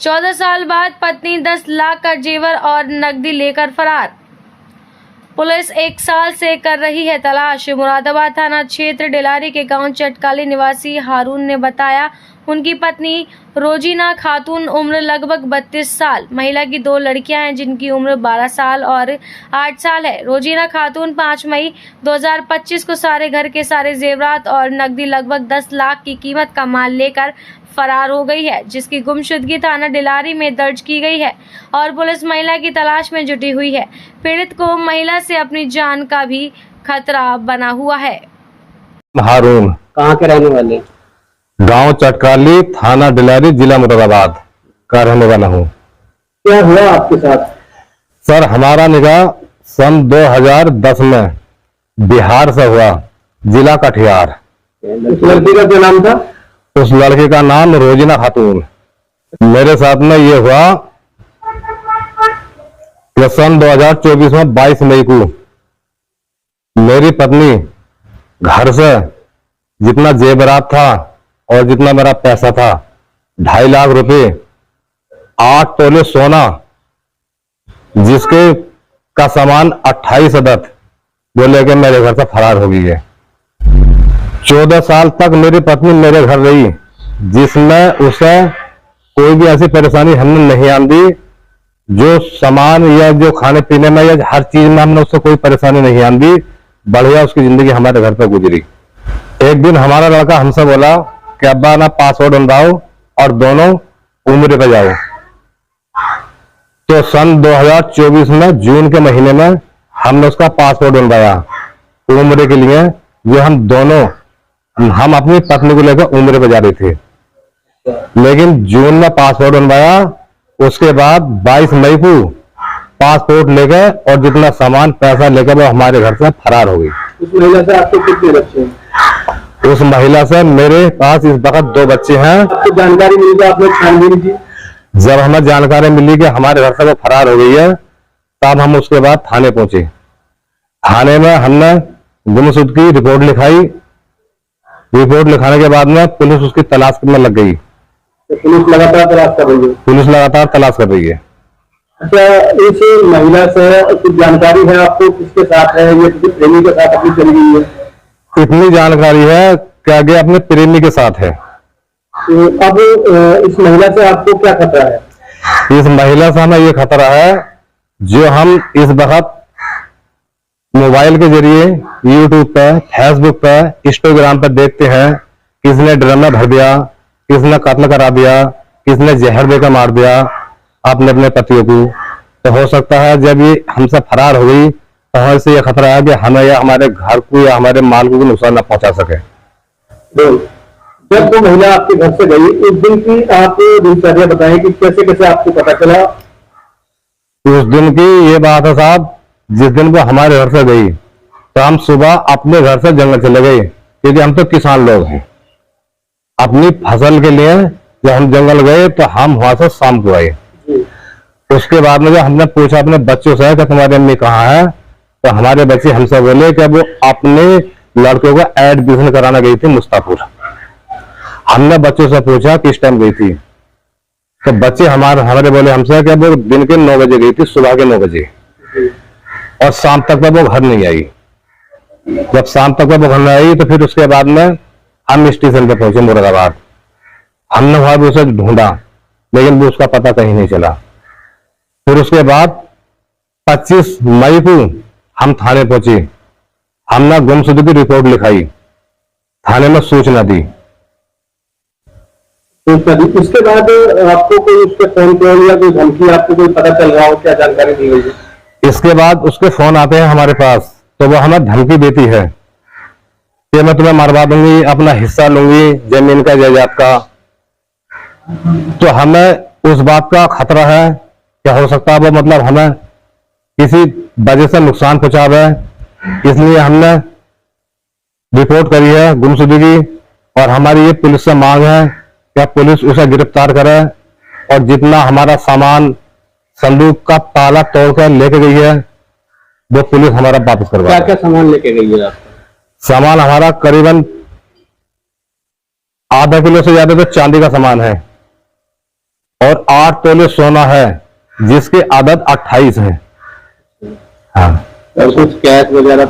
14 साल बाद पत्नी 10 लाख का जेवर और नकदी लेकर फरार। पुलिस 1 साल से कर रही है तलाश। मुरादाबाद थाना क्षेत्र डेलारी के गांव चटकाली निवासी हारून ने बताया, उनकी पत्नी रोजीना खातून उम्र लगभग 32 साल, महिला की 2 लड़कियां हैं जिनकी उम्र 12 साल और 8 साल है। रोजीना खातून 5 मई 2025 को सारे घर के सारे जेवरात और नकदी लगभग 10 लाख की कीमत का माल लेकर फरार हो गई है, जिसकी गुमशुदगी थाना डेलारी में दर्ज की गई है और पुलिस महिला की तलाश में जुटी हुई है। पीड़ित को महिला से अपनी जान का भी खतरा बना हुआ है। हारून कहाँ के रहने वाले? गांव चटकाली, थाना डेलारी, जिला मुरादाबाद का रहने वाला हूँ। क्या हुआ आपके साथ? सर, हमारा निकाह सन 2010 में बिहार से हुआ, जिला कटिहार। उस लड़की का क्या नाम था? उस लड़के का नाम रोजीना खातून। मेरे साथ में ये हुआ कि सन 2024 में 22 मई को मेरी पत्नी घर से जितना जेवरात था और जितना मेरा पैसा था 2.5 लाख रुपए, 8 तोले सोना, जिसके का सामान 28 अदद, वो लेके मेरे घर से फरार हो गई है। 14 साल तक मेरी पत्नी मेरे घर रही, जिसमें उसे कोई भी ऐसी परेशानी हमने नहीं आने दी। जो सामान या जो खाने पीने में या हर चीज में हमने उससे कोई परेशानी नहीं आने दी। बढ़िया उसकी जिंदगी हमारे घर पे गुजरी। एक दिन हमारा लड़का हमसे बोला कि अब्बा ना पासपोर्ट बनवाओ और दोनों उम्र पे जाओ। तो सन 2024 में जून के महीने में हमने उसका पासपोर्ट बनवाया उम्र के लिए। जो हम अपनी पत्नी को लेकर उम्र पे जा रहे थे, लेकिन जून में पासपोर्ट बनवाया। उसके बाद 22 मई को पासपोर्ट लेकर और जितना सामान पैसा लेकर वो हमारे घर से फरार हो गई। उस महिला से आपके कितने बच्चे हैं? उस महिला से मेरे पास इस वक्त 2 बच्चे हैं। आपको जानकारी मिली तो आपने छानबीन की? जब हमें जानकारी मिली कि हमारे घर से वो फरार हो गई है, तब हम उसके बाद थाने पहुंचे। थाने में हमने गुमशुदगी की रिपोर्ट लिखाई। रिपोर्ट लिखाने के बाद में पुलिस उसकी तलाश में लग गई। तो पुलिस लगातार तलाश कर रही है? पुलिस लगातार तलाश कर रही है। अच्छा, इस महिला से कुछ जानकारी है आपको? किसके साथ है? ये किसी प्रेमी के साथ अपनी चली गई है? इतनी जानकारी है कि आगे अपने प्रेमी के साथ है। तो अब इस महिला से आपको क्या खतरा है? इस महिला से हमें ये खतरा है, जो हम इस वक्त मोबाइल के जरिए यूट्यूब पे, फेसबुक पे, इंस्टाग्राम पे देखते हैं, किसने ड्रम में भर दिया, किसने कत्ल करा दिया, किसने जहर देकर मार दिया अपने पतियों को। तो हो सकता है जब ये हमसे फरार हो गई तो हमसे ये खतरा है कि हमें या हमारे घर को या हमारे माल को नुकसान न पहुंचा सके। जब वो महिला आपके घर से गई, उस दिन की आप दिनचर्या बताएं कि कैसे कैसे आपको पता चला? उस दिन की ये बात है साहब, जिस दिन वो हमारे घर से गई तो हम सुबह अपने घर से जंगल चले गए, क्योंकि हम तो किसान लोग हैं। अपनी फसल के लिए जब हम जंगल गए तो हम वहां से शाम को आए। उसके बाद में जब हमने पूछा अपने बच्चों से कि तुम्हारी अम्मी कहाँ है, तो हमारे बच्चे हमसे बोले कि वो अपने लड़कों को एडमिशन कराना गई थी मुस्तापुर। हमने बच्चों से पूछा किस टाइम गई थी, तो बच्चे हमारे बोले हमसे कि वो दिन के 9 बजे गई थी, सुबह के 9 बजे, और शाम तक वो घर नहीं आई। जब शाम तक वो घर नहीं आई तो फिर उसके बाद में हम स्टेशन पे पहुंचे मुरादाबाद। हमने वहां भी उसे ढूंढा, लेकिन वो उसका पता कहीं नहीं चला। फिर उसके बाद 25 मई को हम थाने पहुंचे। हमने गुमशुदगी की रिपोर्ट लिखाई, थाने में सूचना दी। इसके बाद आपको कोई उसके फोन कॉल या कोई धमकी आपको कोई पता चल रहा हो? क्या जानकारी दी गई? इसके बाद उसके फोन आते हैं हमारे पास, तो वो हमें धमकी देती है कि मैं तुम्हें मरवा दूंगी, अपना हिस्सा लूंगी जमीन का, जायदाद का। तो हमें उस बात का खतरा है, क्या हो सकता है वो मतलब हमें किसी वजह से नुकसान पहुंचावे, इसलिए हमने रिपोर्ट करी है गुमशुदगी। और हमारी ये पुलिस से मांग है कि पुलिस उसे गिरफ्तार करे और जितना हमारा सामान संदूक का ताला तोड़कर लेके गई है वो पुलिस हमारा वापस करवा। क्या क्या सामान लेके गई है आपका? सामान हमारा करीबन आधा किलो से ज्यादा तो चांदी का सामान है और 8 तोले सोना है, जिसकी आदत 28 है। हाँ, और कुछ कैश वगैरह